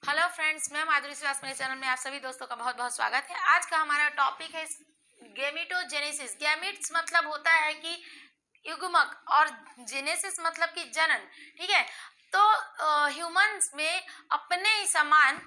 Hello friends, मैं माधुरी श्रीवास्तव, मेरे channel में आप सभी दोस्तों का बहुत बहुत स्वागत है। आज का हमारा टॉपिक है गैमेटोजेनेसिस। गैमेट्स मतलब होता है कि युग्मक और जेनेसिस मतलब कि जनन। ठीक है, तो ह्यूमंस में अपने ही समान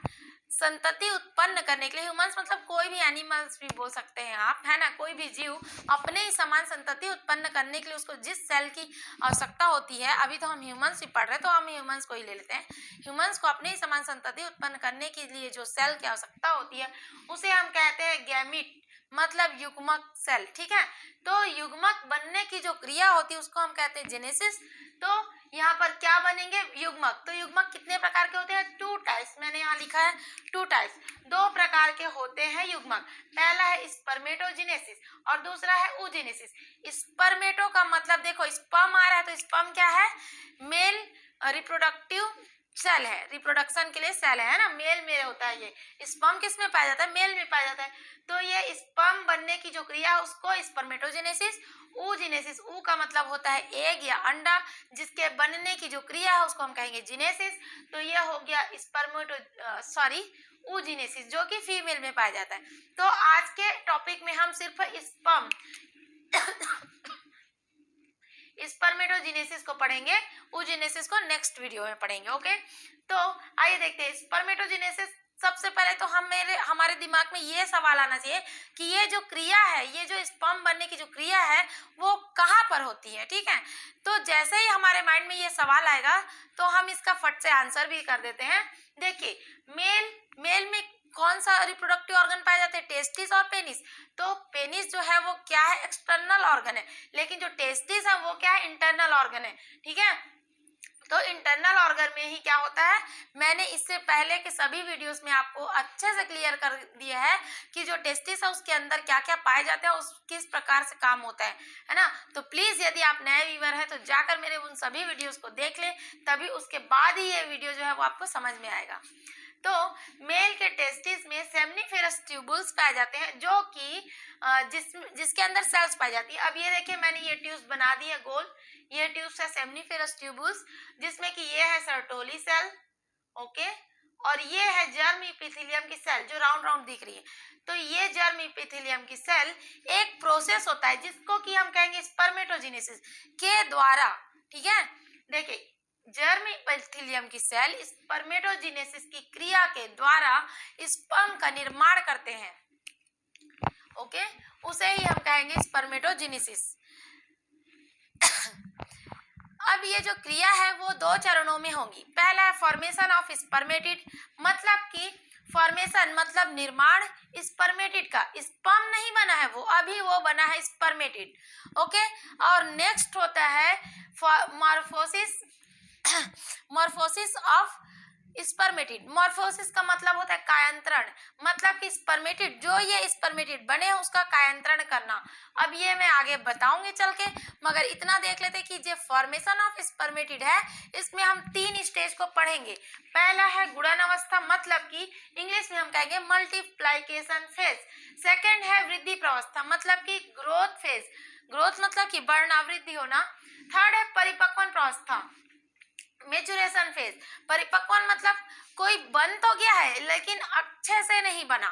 संतति उत्पन्न करने के लिए, ह्यूमंस मतलब कोई भी एनिमल्स भी बोल सकते हैं आप, है ना, कोई भी जीव अपने ही समान संतति उत्पन्न करने के लिए उसको जिस सेल की आवश्यकता होती है, अभी तो हम ह्यूमंस ही पढ़ रहे हैं तो हम ह्यूमंस को ही ले लेते हैं। ह्यूमंस को अपने ही समान संतति उत्पन्न करने के लिए जो सेल की आवश्यकता होती है उसे हम कहते हैं गैमीट, मतलब युग्मक सेल। ठीक है, तो युग्मक बनने की जो क्रिया होती है उसको हम कहते हैं जेनेसिस। तो यहाँ पर क्या बनेंगे? युग्मक। तो युग्मक कितने प्रकार के होते हैं? 2 टाइप्स। मैंने यहाँ लिखा है 2 टाइप्स, 2 प्रकार के होते हैं युग्मक। पहला है स्पर्मेटोजेनेसिस और दूसरा है oogenesis। स्पर्मेटो का मतलब देखो, स्पर्म आ रहा है तो स्पर्म क्या है? मेल रिप्रोडक्टिव सेल है, रिप्रोडक्शन के लिए सेल है ना, मेल में होता है। ये स्पर्म किस में पाया जाता है? मेल में पाया जाता है। तो ये स्पर्म बनने की जो क्रिया है उसको स्पर्मेटोजेनेसिस। oogenesis, ऊ का मतलब होता है एग या अंडा, जिसके बनने की जो क्रिया है उसको हम कहेंगे जेनेसिस। तो ये हो गया oogenesis, जो कि फीमेल में पाया जाता है। तो आज के टॉपिक में हम सिर्फ स्पर्म स्पर्मेटोजेनेसिस को पढ़ेंगे, oogenesis को नेक्स्ट वीडियो में पढ़ेंगे। ओके, तो आइए देखते हैं स्पर्मेटोजेनेसिस। सबसे पहले तो हमारे दिमाग में ये सवाल आना चाहिए कि ये जो क्रिया है, ये जो स्पर्म बनने की जो क्रिया है वो कहाँ पर होती है। ठीक है, तो जैसे ही हमारे माइंड में ये सवाल आएगा तो हम इसका फट से आंसर भी कर देते हैं। देखिए, मेल में कौन सा रिप्रोडक्टिव ऑर्गन पाए जाते हैं? टेस्टिस और पेनिस। तो पेनिस जो है वो क्या है? एक्सटर्नल ऑर्गन है, लेकिन जो टेस्टिस है वो क्या है? इंटरनल ऑर्गन है। ठीक है, तो इंटरनल ऑर्गन में ही क्या होता है, मैंने इससे पहले के सभी वीडियोस में आपको अच्छे से क्लियर कर दिया है कि जो टेस्टिस है उसके अंदर क्या क्या पाए जाते हैं, उस किस प्रकार से काम होता है ना। तो प्लीज यदि आप नए व्यूअर हैं तो जाकर मेरे उन सभी वीडियोस को देख लें, तभी उसके बाद ही ये वीडियो जो है वो आपको समझ में आएगा। तो मेल के टेस्टिस में सेमनीफेरस ट्यूबुल्स पाए जाते हैं, जो कि जिसके अंदर सेल्स पाई जाती है। अब ये देखिए, मैंने ये ट्यूब्स बना दी है गोल, ये ट्यूब्स है सेमनीफेरस ट्यूबुल्स, जिसमें कि ये है सर्टोली सेल, ओके, और ये है जर्म इपिथेलियम की सेल जो राउंड राउंड दिख रही है। तो ये जर्म इपिथेलियम की सेल एक प्रोसेस होता है जिसको कि हम कहेंगे स्पर्मेटोजेनेसिस के द्वारा। ठीक है, देखिए, जर्म इपिथेलियम की सेल स्पर्मेटोजेनेसिस की क्रिया के द्वारा स्पर्म का निर्माण करते हैं। ओके, उसे ही हम कहेंगे स्पर्मेटोजेनेसिस। अब ये जो क्रिया है वो 2 चरणों में होगी। पहला है फॉर्मेशन ऑफ स्पर्मेटिड, मतलब कि फॉर्मेशन मतलब निर्माण स्पर्मेटिड का। स्पर्म नहीं बना है वो, अभी वो बना है स्पर्मेटिड। ओके, और नेक्स्ट होता है मॉर्फोसिस ऑफ स्पर्मेटिड। मॉर्फोसिस का मतलब होता है कायांतरण, मतलब कि स्पर्मेटिड, जो ये स्पर्मेटिड बने हैं उसका कायांतरण करना। अब ये मैं आगे बताऊंगी चल के, मगर इतना देख लेते कि जो फॉर्मेशन ऑफ स्पर्मेटिड है इसमें हम 3 स्टेज को पढ़ेंगे। पहला है गुणन अवस्था, मतलब कि इंग्लिश में हम कहेंगे मल्टीप्लाइकेशन फेज। सेकेंड है वृद्धि प्रावस्था, मतलब कि ग्रोथ फेज, ग्रोथ मतलब कि बढ़ना, वृद्धि होना। थर्ड है परिपक्वन प्रावस्था, मेचुरेशन फेज। परिपक्वन मतलब कोई बन तो गया है लेकिन अच्छे से नहीं बना,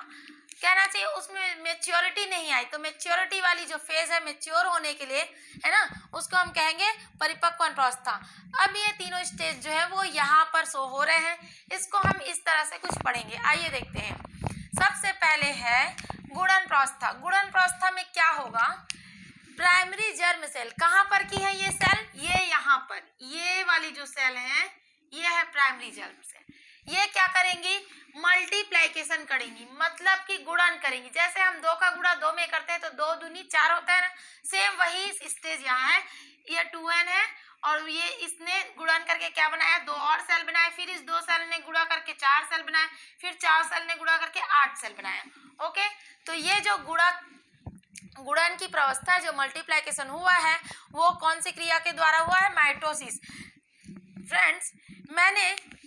कहना चाहिए उसमें मेच्योरिटी नहीं आई, तो मेच्योरिटी वाली जो फेज है मेच्योर होने के लिए, है ना, उसको हम कहेंगे परिपक्वन प्रावस्था। अब ये तीनों स्टेज जो है वो यहाँ पर शो हो रहे हैं, इसको हम इस तरह से कुछ पढ़ेंगे। आइए देखते हैं। सबसे पहले है गुणन प्रावस्था। गुणन प्रावस्था में क्या होगा? प्राइमरी जर्म सेल, कहाँ पर की है ये सेल? ये यहाँ पर, ये वाली जो सेल है ये है प्राइमरी जर्म सेल। ये क्या करेंगी? मल्टीप्लाइकेशन करेंगी, मतलब कि गुणन करेंगी। जैसे हम 2 का गुणा 2 में करते हैं तो 2 दूनी 4 होता है ना, सेम वही स्टेज यहाँ है। ये 2n है और ये इसने गुणन करके क्या बनाया? 2 और सेल बनाए, फिर इस 2 सेल ने गुणा करके 4 सेल बनाए, फिर 4 सेल ने गुणा करके 8 सेल बनाया। ओके, तो ये जो गुणन की प्रावस्था, जो मल्टीप्लिकेशन हुआ है वो कौन सी क्रिया के द्वारा हुआ है? माइटोसिस। फ्रेंड्स, मैंने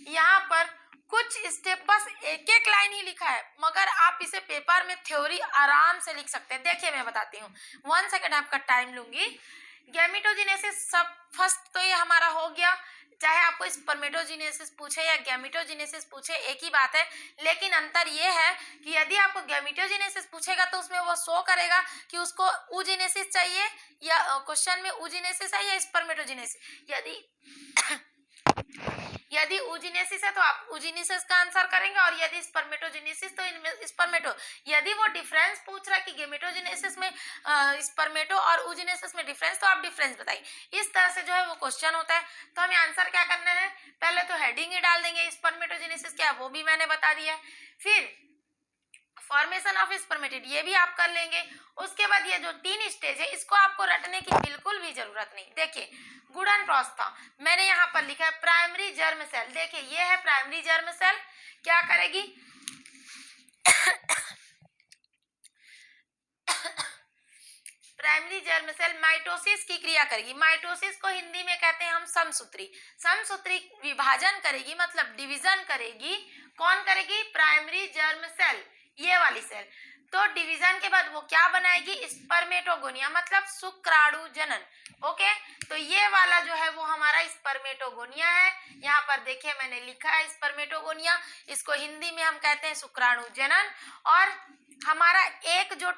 यहाँ पर कुछ स्टेप, बस एक एक लाइन ही लिखा है, मगर आप इसे पेपर में थ्योरी आराम से लिख सकते हैं। देखिए मैं बताती हूँ, 1 सेकेंड आपका टाइम लूंगी। गैमेटोजेनेसिस सब फर्स्ट तो ये हमारा हो गया। चाहे आपको स्पर्मेटोजेनेसिस पूछे या गैमेटोजेनेसिस पूछे, एक ही बात है, लेकिन अंतर ये है कि यदि आपको गैमेटोजेनेसिस पूछेगा तो उसमें वो शो करेगा कि उसको oogenesis चाहिए, या क्वेश्चन में oogenesis है या स्पर्मेटोजेनेसिस। यदि oogenesis है तो आप oogenesis का आंसर करेंगे, और यदि स्पर्मेटोजेनेसिस तो स्पर्मेटो। यदि वो डिफरेंस पूछ रहा है कि गेमेटोजेनेसिस में स्पर्मेटो और oogenesis में डिफरेंस, तो आप डिफरेंस बताइए। इस तरह से जो है वो क्वेश्चन होता है। तो हमें आंसर क्या करना है, पहले तो हेडिंग ही डाल देंगे, स्पर्मेटोजेनेसिस क्या है वो भी मैंने बता दिया है। फिर फॉर्मेशन ऑफ स्पर्मेटिड ये भी आप कर लेंगे। उसके बाद ये जो 3 स्टेज है इसको आपको रटने की बिल्कुल भी जरूरत नहीं। देखिए गुडन प्रोस्था मैंने यहाँ पर लिखा है प्राइमरी जर्म सेल। देखिए ये है प्राइमरी जर्म सेल, क्या करेगी प्राइमरी जर्म सेल माइटोसिस की क्रिया करेगी। माइटोसिस को हिंदी में कहते हैं हम समसूत्री। समसूत्री विभाजन करेगी मतलब डिवीजन करेगी। कौन करेगी, प्राइमरी जर्म सेल, ये वाली सेल। तो डिवीजन के बाद वो क्या बनाएगी, स्पर्मेटोगोनिया मतलब शुक्राणु जनन। ओके, तो ये वाला जो है वो हमारा स्पर्मेटोगोनिया है। यहाँ पर देखिए मैंने लिखा है स्पर्मेटोगोनिया, इसको हिंदी में हम कहते हैं शुक्राणु जनन। और हमारा एक जो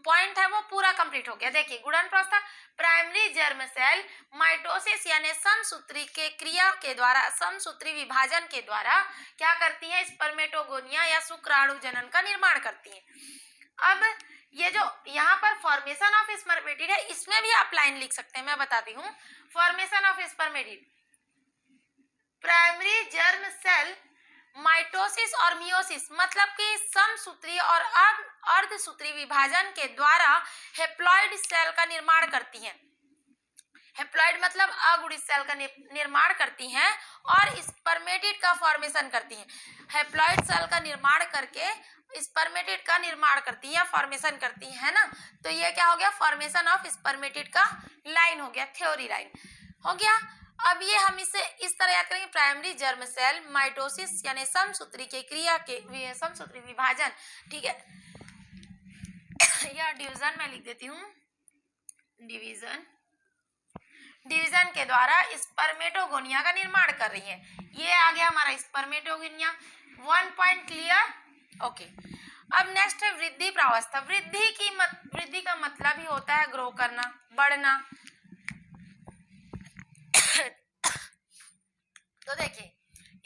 पॉइंट है वो पूरा कंप्लीट हो गया। देखिए गुणन प्रोस्था प्राइमरी जर्म सेल माइटोसिस यानी समसूत्री के क्रिया के द्वारा, समसूत्री विभाजन के द्वारा क्या करती है, स्पर्मेटोगोनिया या शुक्राणु जनन का निर्माण करती है। अब ये जो यहाँ पर फॉर्मेशन ऑफ स्पर्मेटिड है इसमें भी आप लाइन लिख सकते हैं, मैं बताती हूँ। Formation of spermatid, primary germ cell mitosis और मियोसिस मतलब कि समसूत्री और अर्धसूत्री विभाजन के द्वारा हेप्लॉइड सेल का निर्माण करती हैं। हेप्लॉइड मतलब अगुणित सेल का निर्माण करती हैं और स्पर्मेटिड का फॉर्मेशन करती हैं। हेप्लॉइड सेल का निर्माण करके स्पर्मेटिड का निर्माण करती है, फॉर्मेशन करती है ना। तो ये क्या हो गया, फॉर्मेशन ऑफ स्पर्मेटिड का लाइन हो गया, थ्योरी लाइन हो गया। अब ये हम इसे इस तरह याद करेंगे, प्राइमरी जर्म सेल माइटोसिस यानी समसूत्री के क्रिया के समसूत्री विभाजन, ठीक है। या डिवीजन में लिख देती हूँ, डिवीजन के द्वारा स्पर्मेटोगोनिया का निर्माण कर रही है। ये आ गया हमारा स्पर्मेटोगोनिया। 1 point clear, okay. अब नेक्स्ट है वृद्धि प्रावस्था। वृद्धि का मतलब ही होता है ग्रो करना, बढ़ना। तो देखिए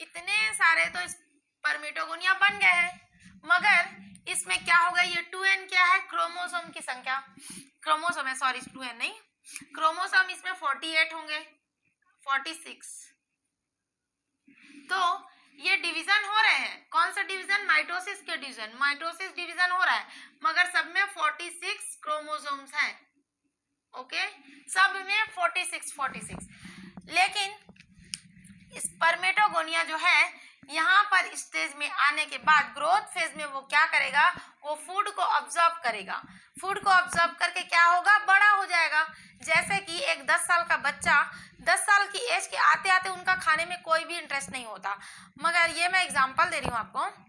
इतने सारे तो स्पर्मेटोगोनिया बन गए हैं, मगर इसमें क्या होगा, ये 2n क्या है, क्रोमोसोम की संख्या, क्रोमोसोम है, सॉरी 2n नहीं, क्रोमोसोम इसमें 48 होंगे, 46। तो ये डिवीजन हो रहे हैं, कौन सा डिवीजन, माइटोसिस के डिवीजन, माइटोसिस डिवीजन हो रहा है, मगर सब में 46 क्रोमोसोम्स हैं। ओके, सब में 46। लेकिन स्पर्मेटोगोनिया जो है यहाँ पर स्टेज में आने के बाद ग्रोथ फेज में वो क्या करेगा, वो फूड को ऑब्जर्व करेगा। फूड को ऑब्जर्व करके क्या होगा, बड़ा हो जाएगा। जैसे कि एक 10 साल का बच्चा 10 साल की एज के आते आते उनका खाने में कोई भी इंटरेस्ट नहीं होता, मगर ये मैं एग्जांपल दे रही हूँ आपको।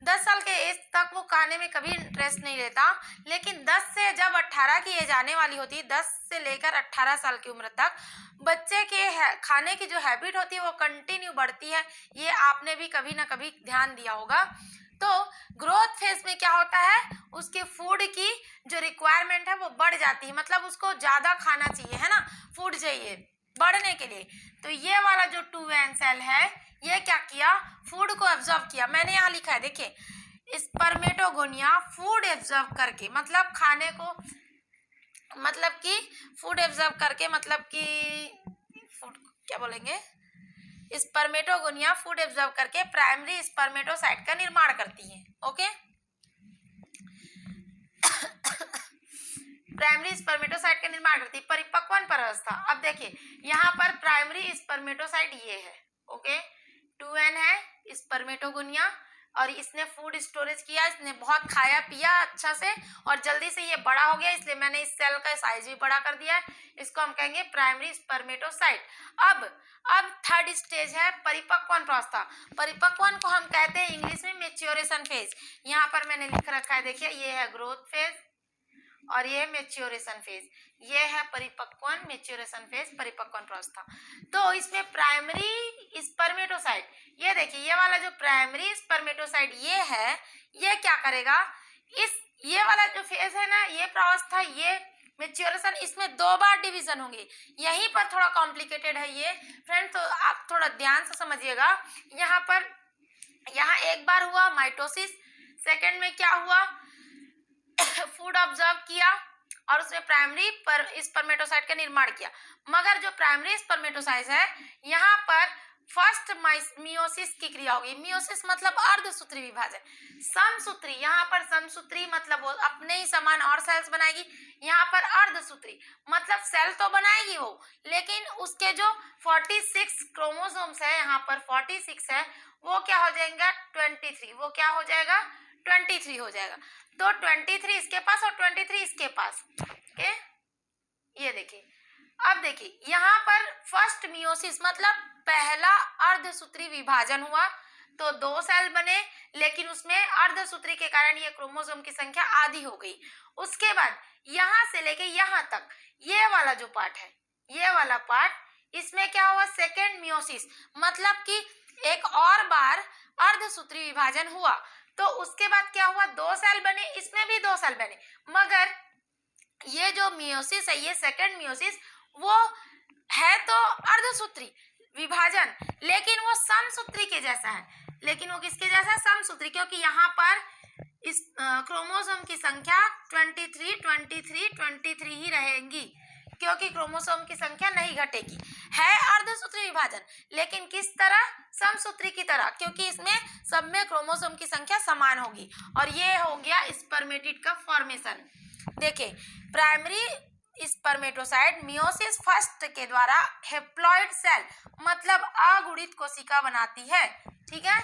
10 साल के एज तक वो खाने में कभी इंटरेस्ट नहीं लेता, लेकिन 10 से जब 18 की एज आने वाली होती है, 10 से लेकर 18 साल की उम्र तक बच्चे के खाने की जो हैबिट होती है वो कंटिन्यू बढ़ती है। ये आपने भी कभी ना कभी ध्यान दिया होगा। तो ग्रोथ फेज में क्या होता है, उसके फूड की जो रिक्वायरमेंट है वो बढ़ जाती है, मतलब उसको ज्यादा खाना चाहिए, है ना, फूड चाहिए बढ़ने के लिए। तो ये वाला जो 2n सेल है ये क्या किया, फूड को एब्जॉर्ब किया। मैंने यहाँ लिखा है, देखिए स्पर्मेटोगोनिया फूड एब्जॉर्ब करके, मतलब खाने को, मतलब कि फूड एब्जॉर्ब करके, मतलब कि फूड क्या बोलेंगे, स्पर्मेटोगोनिया फूड एब्जॉर्ब करके प्राइमरी स्पर्मेटोसाइट का निर्माण करती है। ओके, प्राइमरी स्पर्मेटोसाइट का निर्माण करती है। परिपक्वन प्रावस्था, अब देखिए यहाँ पर प्राइमरी स्पर्मेटोसाइट ये है, ओके, 2n है स्पर्मेटोगोनिया, और इसने फूड स्टोरेज किया, इसने बहुत खाया पिया अच्छा से और जल्दी से ये बड़ा हो गया, इसलिए मैंने इस सेल का साइज भी बड़ा कर दिया है। इसको हम कहेंगे प्राइमरी स्पर्मेटोसाइट। अब थर्ड स्टेज है परिपक्वन प्रावस्था। परिपक्वन को हम कहते हैं इंग्लिश में मैच्योरेशन फेज। यहाँ पर मैंने लिख रखा है, देखिए ये है ग्रोथ फेज, और ये मैच्योरेशन फेज, ये है परिपक्वन, मैच्योरेशन फेज, परिपक्वन प्रावस्था। तो इसमें प्राइमरी स्पर्मेटोसाइट, ये देखिए ये वाला जो प्राइमरी स्पर्मेटोसाइट ये है, ये क्या करेगा, इस ये वाला जो फेज है ना, ये प्रावस्था, ये मैच्योरेशन, इसमें 2 बार डिवीजन होंगे। यहीं पर थोड़ा कॉम्प्लिकेटेड है ये फ्रेंड, तो आप थोड़ा ध्यान से समझिएगा। यहाँ एक बार हुआ माइटोसिस, सेकंड में क्या हुआ, फूड ऑब्जर्व किया और उसमें प्राइमरी स्पर्मेटोसाइट का निर्माण किया। मगर जो प्राइमरी स्पर्मेटोसाइट है, यहाँ पर फर्स्ट मियोसिस की क्रिया होगी। मियोसिस मतलब अर्धसूत्री विभाजन। समसूत्री, यहाँ पर समसूत्री मतलब वो अपने ही समान और सेल्स बनाएगी। यहाँ पर अर्धसूत्री मतलब सेल तो बनाएगी वो, लेकिन उसके जो 46 क्रोमोसोम्स है, यहाँ पर 46 है, वो क्या हो जाएगा 23, वो क्या हो जाएगा 23 हो जाएगा। तो 23 इसके पास और 23 इसके पास। ओके, ये देखिए, अब देखिए यहाँ पर फर्स्ट मियोसिस मतलब पहला अर्धसूत्री विभाजन हुआ, तो 2 सेल बने, लेकिन उसमें अर्धसूत्री के कारण ये क्रोमोसोम की संख्या आधी हो गई। उसके बाद यहाँ से लेके यहाँ तक ये वाला जो पार्ट है, ये वाला पार्ट, इसमें क्या हुआ सेकेंड मियोसिस, मतलब कि एक और बार अर्धसूत्री विभाजन हुआ। तो उसके बाद क्या हुआ, 2 सेल बने, इसमें भी 2 सेल बने, मगर ये जो मियोसिस है, ये सेकेंड मियोसिस, वो है तो अर्धसूत्री विभाजन, लेकिन वो समसूत्री के जैसा है। लेकिन वो किसके जैसा है, समसूत्री, क्योंकि यहाँ पर इस क्रोमोसोम की संख्या 23 ही रहेगी, क्योंकि क्रोमोसोम की संख्या नहीं घटेगी। है अर्धसूत्री विभाजन, लेकिन किस तरह, समसूत्री की तरह, क्योंकि इसमें सब में क्रोमोसोम की संख्या समान होगी। और ये हो गया स्पर्मेटिड का फॉर्मेशन। देखिए, प्राइमरी स्पर्मेटोसाइट मियोसिस फर्स्ट के द्वारा हेप्लॉइड सेल मतलब अगुणित कोशिका बनाती है। ठीक है,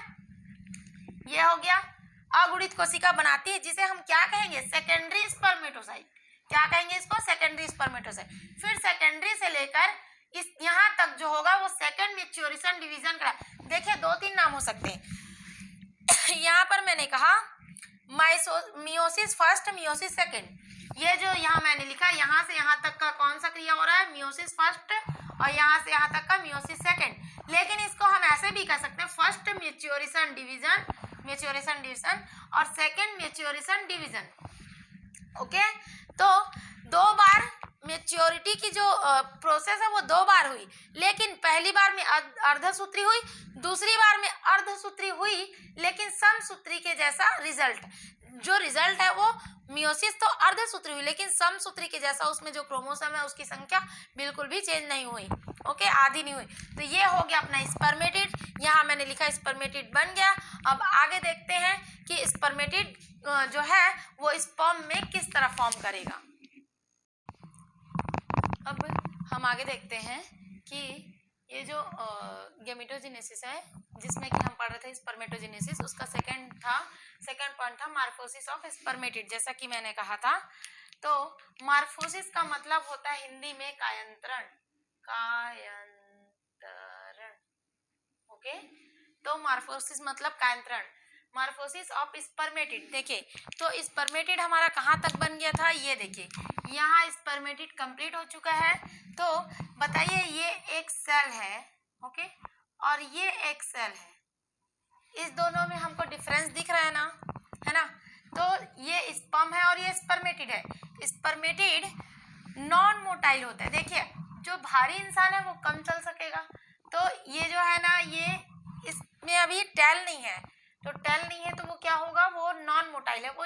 ये हो गया, अगुणित कोशिका बनाती है, जिसे हम क्या कहेंगे, सेकेंडरी स्पर्मेटोसाइट। क्या कहेंगे इसको, सेकेंडरी स्पर्मेटोसाइट। फिर सेकेंडरी से लेकर इस यहाँ तक जो होगा वो सेकेंड मैच्योरेशन डिवीजन का। देखिए 2-3 नाम हो सकते हैं। यहाँ पर मैंने कहा मियोसिस फर्स्ट, मियोसिस सेकेंड। ये जो यहाँ मैंने लिखा, यहाँ से यहाँ तक का कौन सा क्रिया हो रहा है, मियोसिस फर्स्ट, और यहाँ से यहाँ तक का मियोसिस सेकेंड। लेकिन इसको हम ऐसे भी कह सकते हैं, फर्स्ट मैच्योरेशन डिवीजन और सेकेंड मैच्योरेशन डिवीजन। ओके, तो 2 बार मैच्योरिटी की जो प्रोसेस है वो 2 बार हुई, लेकिन पहली बार में अर्धसूत्री हुई, दूसरी बार में अर्धसूत्री हुई, लेकिन समसूत्री के जैसा रिजल्ट। जो रिजल्ट है वो मियोसिस तो अर्धसूत्री हुई, लेकिन समसूत्री के जैसा, उसमें जो क्रोमोसोम है उसकी संख्या बिल्कुल भी चेंज नहीं हुई। ओके, आधी नहीं हुई। तो ये हो गया अपना स्पर्मेटिड। यहाँ मैंने लिखा स्पर्मेटिड बन गया। अब आगे देखते हैं कि स्पर्मेटिड जो है वो स्पर्म में किस तरह फॉर्म करेगा। अब हम आगे देखते हैं कि ये जो गैमेटोजेनेसिस है, जिसमें कि हम पढ़ रहे थे स्पर्मेटोजेनेसिस, उसका सेकंड पॉइंट था मार्फोसिस ऑफ स्पर्मेटिड। जैसा कि मैंने कहा था, तो मार्फोसिस का मतलब होता है हिंदी में कायांतरण। ओके, तो मार्फोसिस मतलब कायांतरण, मार्फोसिस ऑफ स्पर्मेटिड। देखिए, तो स्पर्मेटिड हमारा कहाँ तक बन गया था, ये देखिए यहाँ स्पर्मेटिड कंप्लीट हो चुका है। तो बताइए, ये एक सेल है, ओके, और ये एक सेल है, इस दोनों में हमको डिफरेंस दिख रहा है ना, है ना। तो ये स्पर्म है और ये स्पर्मेटिड है। स्पर्मेटिड नॉन मोटाइल होता है। देखिए, जो भारी इंसान है वो कम चल सकेगा, तो ये जो है ना, ये इसमें अभी टेल नहीं है, तो टेल नहीं है तो वो क्या होगा, वो नॉन मोटाइल है, वो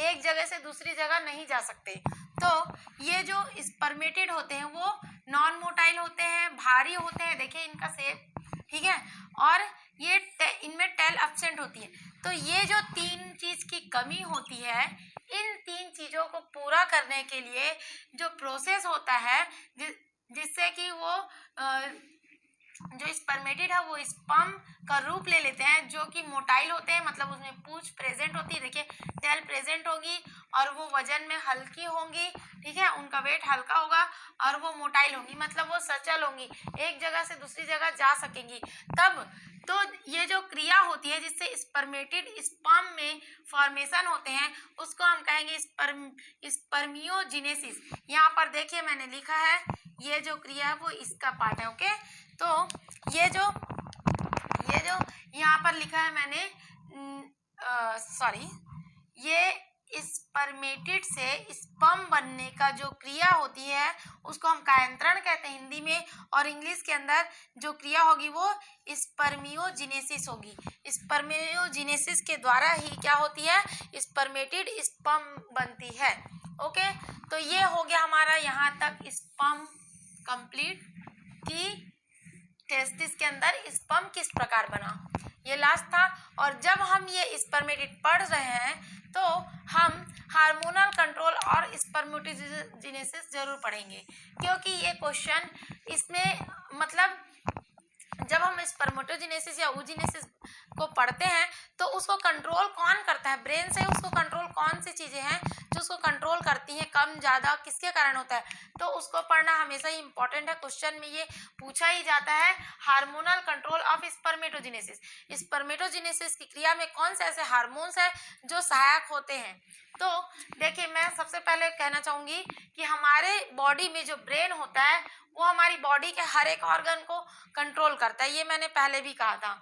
एक जगह से दूसरी जगह नहीं जा सकते। तो ये जो स्पर्मेटिड होते हैं वो नॉन मोटाइल होते हैं, भारी होते हैं, देखिए इनका शेप, ठीक है, और ये इनमें टेल एब्सेंट होती है। तो ये जो 3 चीज की कमी होती है, इन 3 चीजों को पूरा करने के लिए जो प्रोसेस होता है, जिससे कि वो जो स्पर्मेटिड है वो स्पर्म का रूप ले लेते हैं, जो कि मोटाइल होते हैं, मतलब उसमें पूंछ प्रेजेंट होती है, देखिए टेल प्रेजेंट होगी, और वो वजन में हल्की होंगी, ठीक है, उनका वेट हल्का होगा, और वो मोटाइल होंगी, मतलब वो सचल होंगी, एक जगह से दूसरी जगह जा सकेंगी। तब तो ये जो क्रिया होती है जिससे स्पर्मेटिड स्पर्म में फॉर्मेशन होते हैं उसको हम कहेंगे स्पर्मियोजेनेसिस। यहाँ पर देखिए मैंने लिखा है ये जो क्रिया है वो इसका पार्ट है। ओके, तो ये जो यहाँ पर लिखा है मैंने ये स्पर्मेटिड से स्पर्म बनने का जो क्रिया होती है उसको हम कायंत्रण कहते हैं हिंदी में, और इंग्लिश के अंदर जो क्रिया होगी वो स्पर्मियोजेनेसिस होगी। स्पर्मियोजेनेसिस के द्वारा ही क्या होती है, स्पर्मेटिड स्पर्म बनती है। ओके, तो ये हो गया हमारा यहाँ तक स्पर्म कंप्लीट कि टेस्टिस के अंदर स्पर्म किस प्रकार बना, ये लास्ट था। और जब हम ये स्पर्मेटिड पढ़ रहे हैं तो हम हार्मोनल कंट्रोल और स्पर्मेटोजेनेसिस जरूर पढ़ेंगे, क्योंकि ये क्वेश्चन इसमें मतलब जब हम स्पर्मेटोजेनेसिस या oogenesis को पढ़ते हैं तो उसको कंट्रोल कौन करता है, ब्रेन से उसको कंट्रोल कौन सी चीजें हैं जो उसको कंट्रोल करती हैं, कम ज़्यादा किसके कारण होता है, तो उसको पढ़ना हमेशा ही इंपॉर्टेंट है। क्वेश्चन में ये पूछा ही जाता है, hormonal control of spermatogenesis. Spermatogenesis की क्रिया में कौन से ऐसे हार्मोन्स हैं जो सहायक होते हैं। तो देखिए मैं सबसे पहले कहना चाहूँगी कि हमारे बॉडी में जो ब्रेन होता है वो हमारी बॉडी के हर एक ऑर्गन को कंट्रोल करता है, ये मैंने पहले भी कहा था।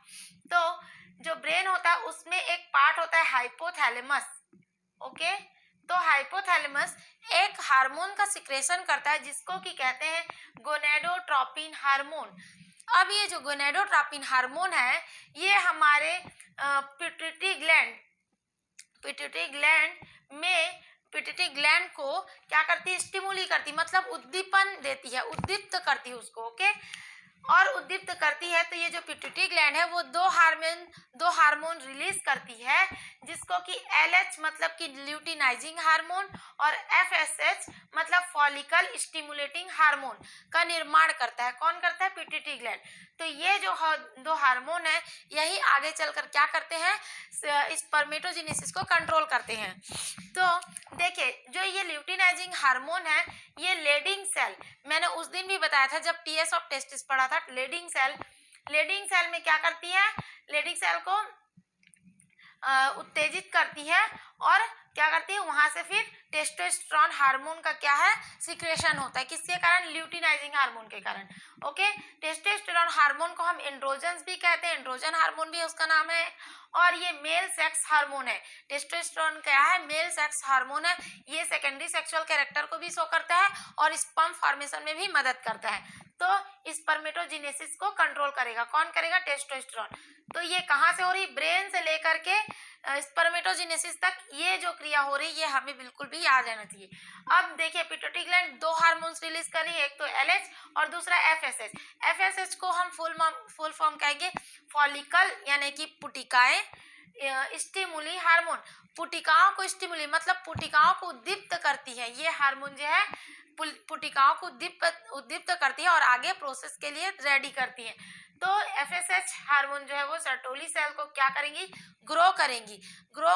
तो जो ब्रेन होता है उसमें एक पार्ट होता है हाइपोथैलेमस। ओके, तो हाइपोथैलेमस एक हार्मोन का सिक्रेशन करता है जिसको कि कहते हैं गोनेडोट्रोपिन हार्मोन। अब ये जो गोनेडोट्रोपिन हार्मोन है ये हमारे पिट्यूटरी ग्लैंड को क्या करती है, स्टिमुली करती, मतलब उद्दीपन देती है, उद्दीप्त करती है उसको। ओके, और उद्दीप्त करती है तो ये जो पिट्यूटरी ग्लैंड है वो दो हार्मोन रिलीज करती है जिसको कि LH मतलब कि ल्यूटिनाइजिंग हार्मोन और FSH मतलब फॉलिकल स्टिमुलेटिंग हार्मोन का निर्माण करता है। कौन करता है, पिट्यूटरी ग्लैंड। तो ये जो दो हार्मोन है यही आगे चलकर क्या करते हैं, स्पर्मेटोजेनेसिस को कंट्रोल करते हैं। तो देखिए जो ये ल्यूटिनाइजिंग हार्मोन है ये लेडिंग सेल, मैंने उस दिन भी बताया था जब TS ऑफ टेस्टिस पढ़ा था, लेडिंग सेल में क्या करती है, लेडिंग सेल को उत्तेजित करती है और क्या करती है, वहां से फिर टेस्टोस्टेरोन हार्मोन का क्या है, सिक्रेशन होता है, किसके कारण, ल्यूटिनाइजिंग हार्मोन के कारण। ओके, टेस्टोस्टेरोन हार्मोन को हम एंड्रोजन भी कहते हैं, एंड्रोजन हार्मोन भी उसका नाम है, और ये मेल सेक्स हार्मोन है। टेस्टोस्टेरोन क्या है, मेल सेक्स हार्मोन है, ये सेकेंडरी सेक्सुअल कैरेक्टर को भी शो करता है और स्पर्म फॉर्मेशन में भी मदद करता है। तो स्पर्मेटोजेनेसिस को कंट्रोल करेगा, कौन करेगा, टेस्टोस्टेरोन। तो ये कहाँ से हो रही, ब्रेन से लेकर के स्पर्मेटोजेनेसिस तक ये जो क्रिया हो रही है ये हमें बिल्कुल भी याद रहना चाहिए। अब देखिए पिट्यूटरी ग्लैंड दो हार्मोन्स रिलीज कर रही है, एक तो LH और दूसरा FSH। FSH को हम फुल फॉर्म कहेंगे फॉलिकल यानी कि पुटिकाएं स्टिमुली हार्मोन। पुटिकाओं को स्टिमुली मतलब पुटिकाओं को उद्दीप्त करती है, ये हार्मोन जो है पुटिकाओं को उद्दीप्त करती है और आगे प्रोसेस के लिए रेडी करती है। तो FSH हार्मोन जो है वो सर्टोली सेल को क्या करेंगी, ग्रो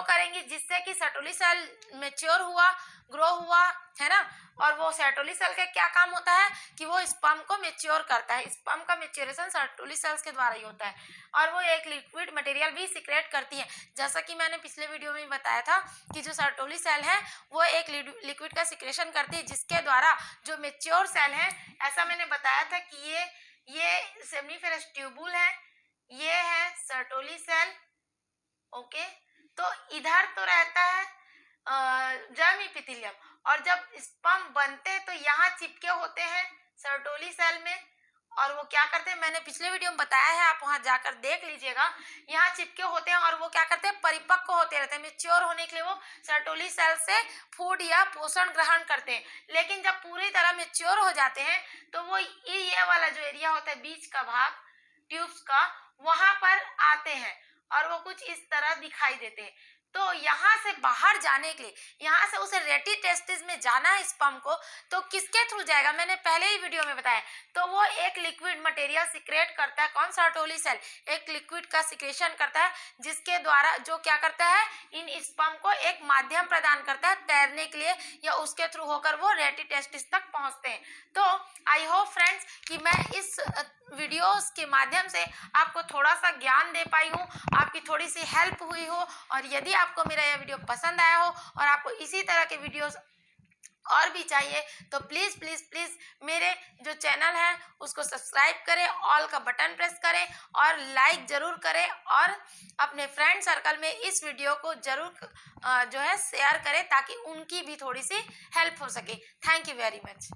करेंगी जिससे कि सर्टोली सेल मैच्योर हुआ, ग्रो हुआ, है ना। और वो सर्टोली सेल का क्या काम होता है कि वो स्पर्म को मैच्योर करता है, स्पर्म का मैच्योरेशन सर्टोली सेल्स के द्वारा ही होता है, और वो एक लिक्विड मटेरियल भी सिक्रेट करती है। जैसा कि मैंने पिछले वीडियो में बताया था कि जो सर्टोली सेल है वो एक लिक्विड का सिक्रेशन करती है जिसके द्वारा जो मैच्योर सेल है, ऐसा मैंने बताया था कि ये सेमिनिफेरस ट्यूबुल है, ये है सर्टोली सेल। ओके, तो इधर तो रहता है जर्म इपिथेलियम, और जब स्पर्म बनते हैं तो यहाँ चिपके होते हैं सर्टोली सेल में, और वो क्या करते हैं, मैंने पिछले वीडियो में बताया है, आप वहां जाकर देख लीजिएगा, यहाँ चिपके होते हैं और वो क्या करते हैं, परिपक्व होते रहते हैं, मैच्योर होने के लिए वो सर्टोली सेल से फूड या पोषण ग्रहण करते हैं। लेकिन जब पूरी तरह मैच्योर हो जाते हैं तो वो ये वाला जो एरिया होता है बीच का भाग ट्यूब्स का, वहां पर आते हैं और वो कुछ इस तरह दिखाई देते हैं। तो यहाँ से बाहर जाने के लिए, यहाँ से उसे रेटी टेस्टिस में जाना है स्पर्म को, तो किसके थ्रू जाएगा, मैंने पहले ही वीडियो में बताया, तो वो एक लिक्विड मटेरियल सिक्रेट करता है, कौन, सर्टोली सेल एक लिक्विड का सिक्रेशन करता है जिसके द्वारा जो क्या करता है, इन स्पर्म को एक माध्यम प्रदान करता है तैरने के लिए, या उसके थ्रू होकर वो रेटी टेस्टिस तक पहुंचते हैं। तो आई होप फ्रेंड्स कि मैं इस वीडियोस के माध्यम से आपको थोड़ा सा ज्ञान दे पाई हूँ, आपकी थोड़ी सी हेल्प हुई हो। और यदि आपको मेरा यह वीडियो पसंद आया हो और आपको इसी तरह के वीडियोस और भी चाहिए तो प्लीज़ प्लीज़ प्लीज़ मेरे जो चैनल है उसको सब्सक्राइब करें, ऑल का बटन प्रेस करें और लाइक ज़रूर करें और अपने फ्रेंड सर्कल में इस वीडियो को ज़रूर जो है शेयर करें ताकि उनकी भी थोड़ी सी हेल्प हो सके। Thank you very much.